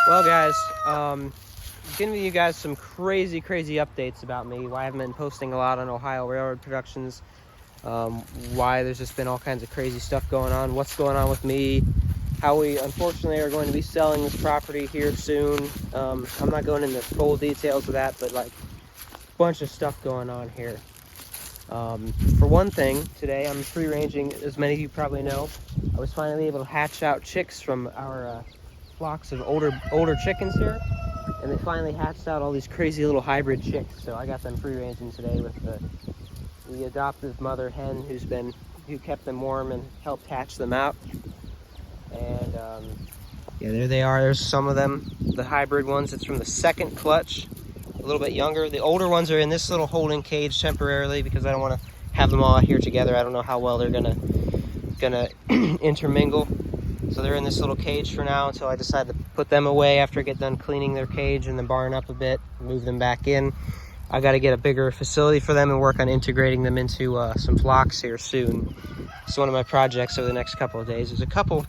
Well, guys, giving you guys some crazy updates about me. Why I haven't been posting a lot on Ohio Railroad Productions. Why there's just been all kinds of crazy stuff going on. What's going on with me. How we unfortunately are going to be selling this property here soon. I'm not going into full details of that, but like a bunch of stuff going on here. For one thing, today I'm free ranging, as many of you probably know. I was finally able to hatch out chicks from our flocks of older chickens here, and they finally hatched out all these crazy little hybrid chicks. So I got them free ranging today with the adoptive mother hen who kept them warm and helped hatch them out. And yeah, there they are. There's some of them, the hybrid ones. It's from the second clutch, a little bit younger. The older ones are in this little holding cage temporarily because I don't want to have them all out here together. I don't know how well they're gonna intermingle. So they're in this little cage for now until I decide to put them away after I get done cleaning their cage and the barn up a bit, move them back in. I got to get a bigger facility for them and work on integrating them into some flocks here soon. It's one of my projects over the next couple of days. There's a couple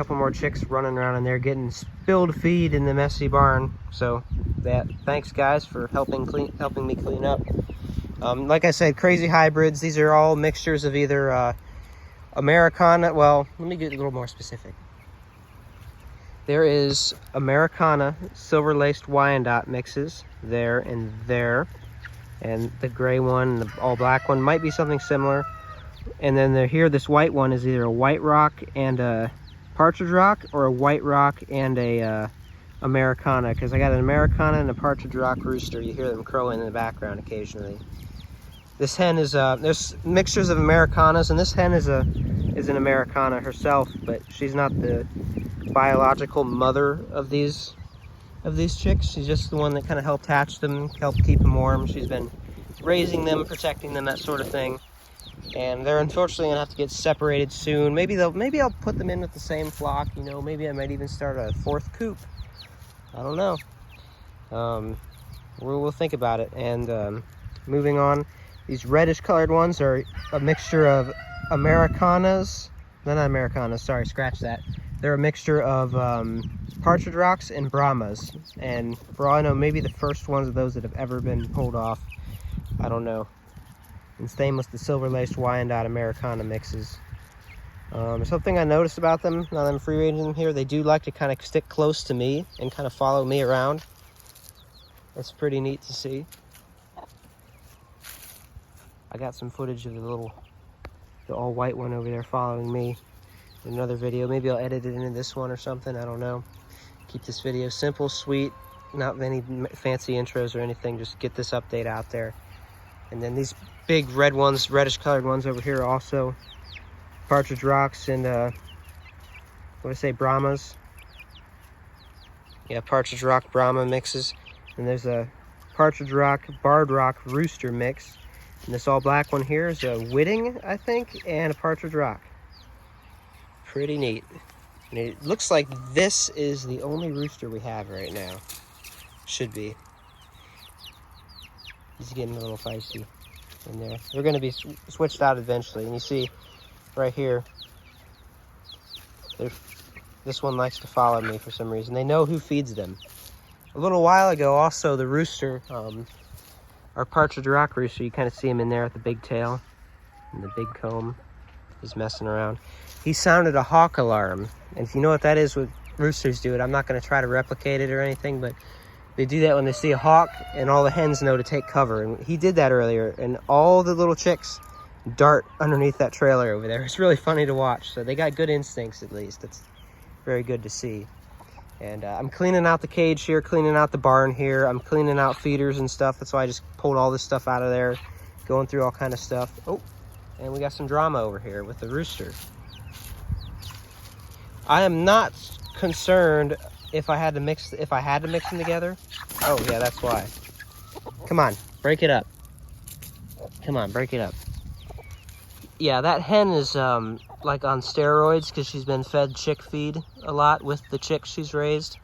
more chicks running around in there getting spilled feed in the messy barn. So thanks guys for helping me clean up. Like I said, crazy hybrids. These are all mixtures of either Americana. Well, let me get a little more specific. There is Americana silver laced Wyandotte mixes there, and the gray one and the all black one might be something similar. And then here, this white one is either a white rock and a partridge rock, or a white rock and a Americana, because I got an Americana and a partridge rock rooster. You hear them crowing in the background occasionally. This hen is there's mixtures of Americanas, and this hen is an Americana herself, but she's not the biological mother of these chicks. She's just the one that kind of helped hatch them, helped keep them warm. She's been raising them, protecting them, that sort of thing. And they're unfortunately gonna have to get separated soon. Maybe I'll put them in with the same flock. You know, maybe I might even start a fourth coop. I don't know. We'll think about it. And moving on. These reddish colored ones are a mixture of Americanas. No, not Americanas, sorry, scratch that. They're a mixture of partridge rocks and Brahmas. And for all I know, maybe the first ones of those that have ever been pulled off. I don't know. And same with the silver laced Wyandotte Americana mixes. Something I noticed about them now that I'm free ranging them here, they do like to kind of stick close to me and kind of follow me around. It's pretty neat to see. I got some footage of the all white one over there following me in another video. Maybe I'll edit it into this one or something, I don't know. Keep this video simple, sweet, not any fancy intros or anything, just get this update out there. And then these big red ones, reddish colored ones over here also, partridge rocks and what do I say, Brahmas? Yeah, partridge rock Brahma mixes. And there's a partridge rock, barred rock rooster mix. And this all black one here is a Whitting, I think, and a partridge rock. Pretty neat. And it looks like this is the only rooster we have right now. Should be. He's getting a little feisty in there. They're going to be switched out eventually. And you see right here, this one likes to follow me for some reason. They know who feeds them. A little while ago, also, the rooster, our partridge rock rooster, you kind of see him in there with the big tail and the big comb. He's messing around. He sounded a hawk alarm. And if you know what that is, what roosters do it, I'm not going to try to replicate it or anything, but they do that when they see a hawk, and all the hens know to take cover. And he did that earlier, and all the little chicks dart underneath that trailer over there. It's really funny to watch. So they got good instincts, at least. It's very good to see. And I'm cleaning out the cage here, cleaning out the barn here. I'm cleaning out feeders and stuff. That's why I just pulled all this stuff out of there, going through all kind of stuff. Oh, and we got some drama over here with the rooster. I am not concerned if I had to mix them together. Oh yeah, that's why. Come on, break it up. Come on, break it up. Yeah, that hen is like on steroids because she's been fed chick feed a lot with the chicks she's raised.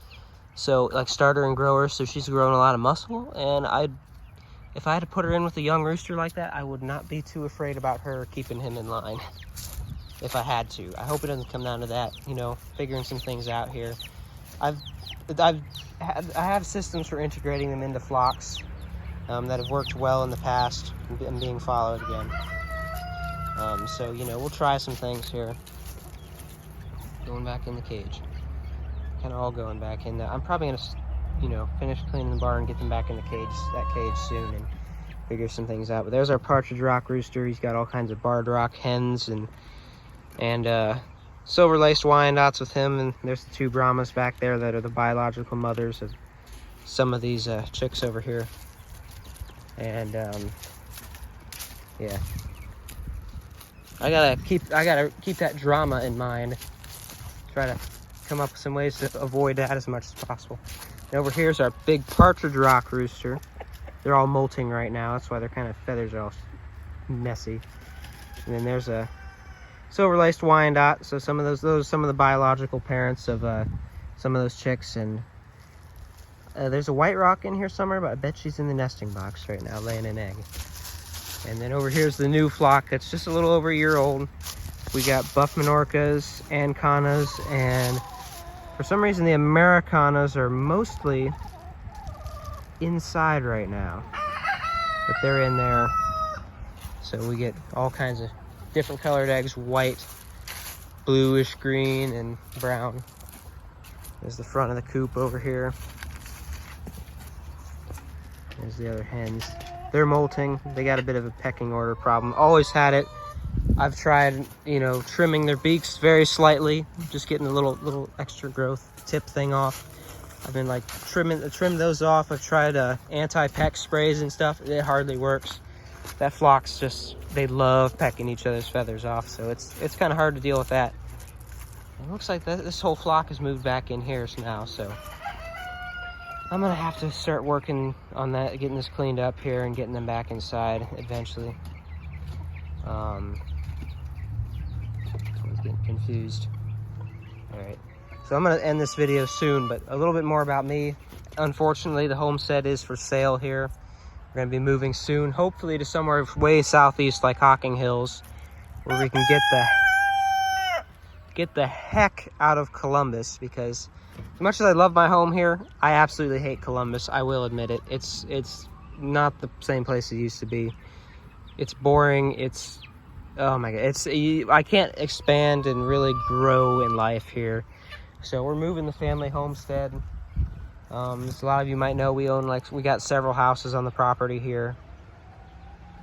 So like starter and grower, so she's grown a lot of muscle. And if I had to put her in with a young rooster like that, I would not be too afraid about her keeping him in line if I had to. I hope it doesn't come down to that, you know, figuring some things out here. I have systems for integrating them into flocks that have worked well in the past and being followed again. So, you know, we'll try some things here. Going back in the cage. Kind of all going back in there. I'm probably going to, you know, finish cleaning the barn, get them back in the cage, that cage soon, and figure some things out. But there's our partridge rock rooster. He's got all kinds of barred rock hens and silver laced Wyandottes with him. And there's the two Brahmas back there that are the biological mothers of some of these chicks over here. And yeah, I gotta keep that drama in mind. Try to come up with some ways to avoid that as much as possible. And over here's our big partridge rock rooster. They're all molting right now. That's why their kind of feathers are all messy. And then there's a silver-laced Wyandotte. So some of those are some of the biological parents of some of those chicks. And there's a white rock in here somewhere, but I bet she's in the nesting box right now, laying an egg. And then over here's the new flock that's just a little over a year old. We got buff Minorcas, Ancanas, and for some reason the Americanas are mostly inside right now. But they're in there. So we get all kinds of different colored eggs, white, bluish green, and brown. There's the front of the coop over here. There's the other hens. They're molting. They got a bit of a pecking order problem. Always had it. I've tried, you know, trimming their beaks very slightly, just getting a little extra growth tip thing off. I've been like trim those off. I've tried anti-peck sprays and stuff. It hardly works. That flock's just, they love pecking each other's feathers off, so it's kind of hard to deal with that. It looks like this whole flock has moved back in here now, so I'm gonna have to start working on that, getting this cleaned up here and getting them back inside eventually. Someone's getting confused. All right, so I'm gonna end this video soon, but a little bit more about me. Unfortunately, the homestead is for sale here. We're gonna be moving soon, hopefully to somewhere way southeast like Hocking Hills, where we can get the heck out of Columbus, because as much as I love my home here, I absolutely hate Columbus. I will admit it. It's not the same place it used to be. It's boring. It's, oh my God. I can't expand and really grow in life here. So we're moving the family homestead. As a lot of you might know, we got several houses on the property here.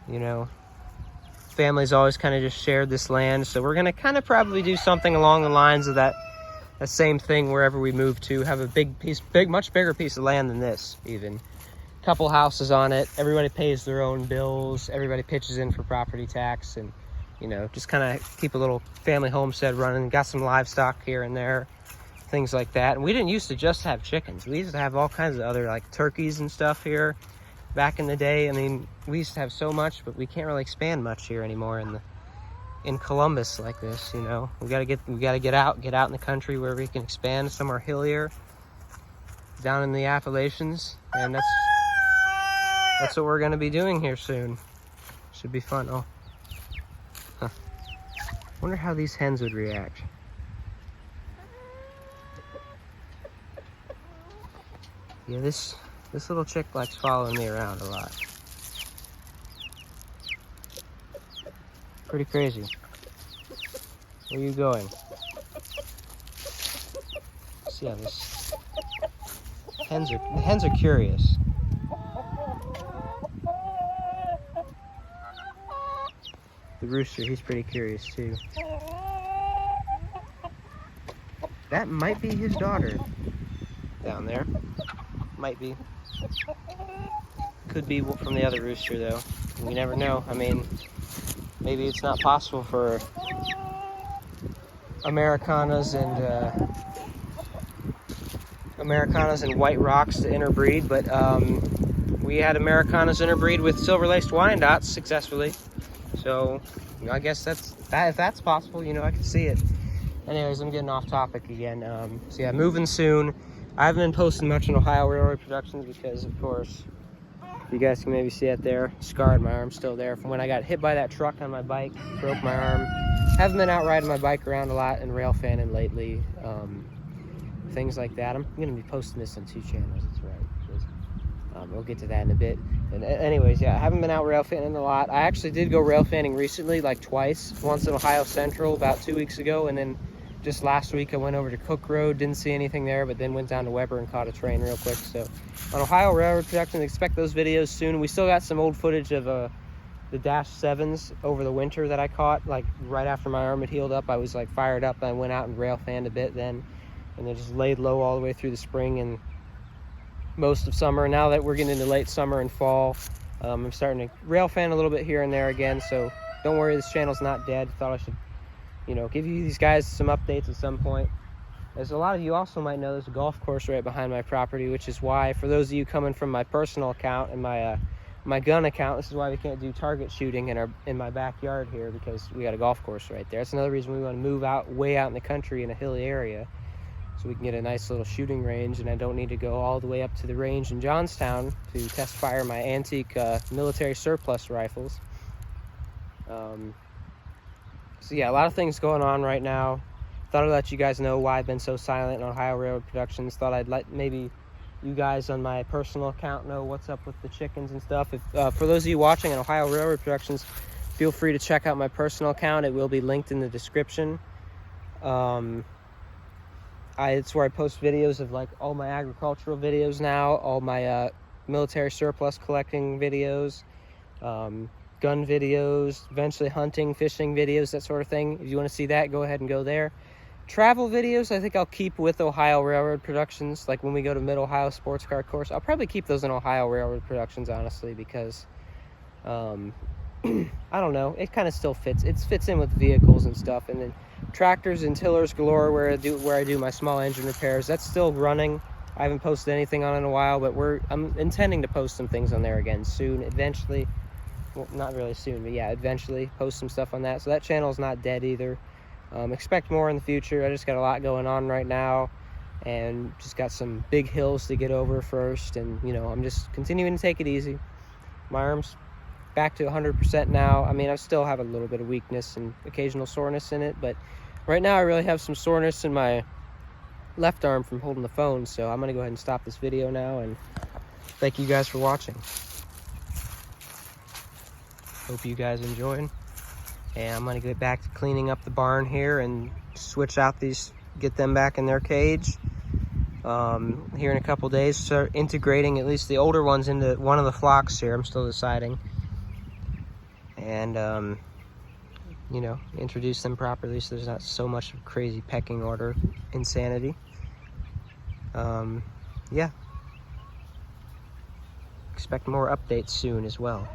You know, families always kind of just shared this land. So we're gonna kind of probably do something along the lines of that same thing wherever we move to. Have a much bigger piece of land than this even. Couple houses on it. Everybody pays their own bills. Everybody pitches in for property tax, and you know, just kind of keep a little family homestead running. Got some livestock here and there, things like that. And we didn't used to just have chickens. We used to have all kinds of other like turkeys and stuff here back in the day. I mean, we used to have so much, but we can't really expand much here anymore in Columbus like this. You know, we gotta get out in the country where we can expand somewhere hillier, down in the Appalachians, and that's what we're gonna be doing here soon. Should be fun. Oh, huh. Wonder how these hens would react. Yeah, this little chick likes following me around a lot. Pretty crazy. Where are you going? See how the hens are curious. The rooster, he's pretty curious too. That might be his daughter down there. Might be. Could be from the other rooster though. We never know. I mean, maybe it's not possible for Americanas and white rocks to interbreed, but we had Americanas interbreed with silver-laced Wyandottes successfully. So I guess if that's possible, you know, I can see it. Anyways, I'm getting off topic again. So yeah, moving soon. I haven't been posting much on Ohio Railroad Productions because, of course, you guys can maybe see it there. Scarred, my arm's still there from when I got hit by that truck on my bike, broke my arm. Haven't been out riding my bike around a lot and rail fanning lately. things like that. I'm gonna be posting this on 2 channels, that's right. We'll get to that in a bit. And anyways, yeah, I haven't been out rail fanning a lot. I actually did go rail fanning recently, like twice. Once in Ohio Central about 2 weeks ago, and then just last week I went over to Cook Road, didn't see anything there, but then went down to Weber and caught a train real quick. So on Ohio Railroad Productions, expect those videos soon. We still got some old footage of the Dash 7s over the winter that I caught, like right after my arm had healed up. I was like fired up, and I went out and rail fanned a bit then, and then just laid low all the way through the spring and most of summer. Now that we're getting into late summer and fall, I'm starting to rail fan a little bit here and there again, so don't worry, this channel's not dead. Thought I should, you know, give you these guys some updates at some point. As a lot of you also might know, there's a golf course right behind my property, which is why, for those of you coming from my personal account and my gun account, this is why we can't do target shooting in my backyard here, because we got a golf course right there. That's another reason we want to move out, way out in the country in a hilly area, so we can get a nice little shooting range, and I don't need to go all the way up to the range in Johnstown to test fire my antique military surplus rifles. So yeah, a lot of things going on right now. Thought I'd let you guys know why I've been so silent on Ohio Railroad Productions. Thought I'd let maybe you guys on my personal account know what's up with the chickens and stuff. If for those of you watching on Ohio Railroad Productions, feel free to check out my personal account. It will be linked in the description. It's where I post videos of like all my agricultural videos now, all my military surplus collecting videos, gun videos, eventually hunting, fishing videos, that sort of thing. If you want to see that, go ahead and go there. Travel videos, I think I'll keep with Ohio Railroad Productions. Like when we go to Mid-Ohio Sports Car Course, I'll probably keep those in Ohio Railroad Productions, honestly, because I don't know, it kind of still fits. It fits in with vehicles and stuff. And then tractors and tillers galore, where I do my small engine repairs, that's still running. I haven't posted anything on it in a while, but I'm intending to post some things on there again soon, eventually. Well, not really soon, but yeah, eventually post some stuff on that. So that channel is not dead either. Expect more in the future. I just got a lot going on right now, and just got some big hills to get over first, and you know, I'm just continuing to take it easy. My arm's back to 100% now. I mean, I still have a little bit of weakness and occasional soreness in it, but right now I really have some soreness in my left arm from holding the phone, so I'm gonna go ahead and stop this video now, and thank you guys for watching. Hope you guys enjoyed, and I'm gonna get back to cleaning up the barn here and switch out these, get them back in their cage here in a couple days. Start integrating at least the older ones into one of the flocks here. I'm still deciding, and you know, introduce them properly so there's not so much crazy pecking order insanity. Yeah, expect more updates soon as well.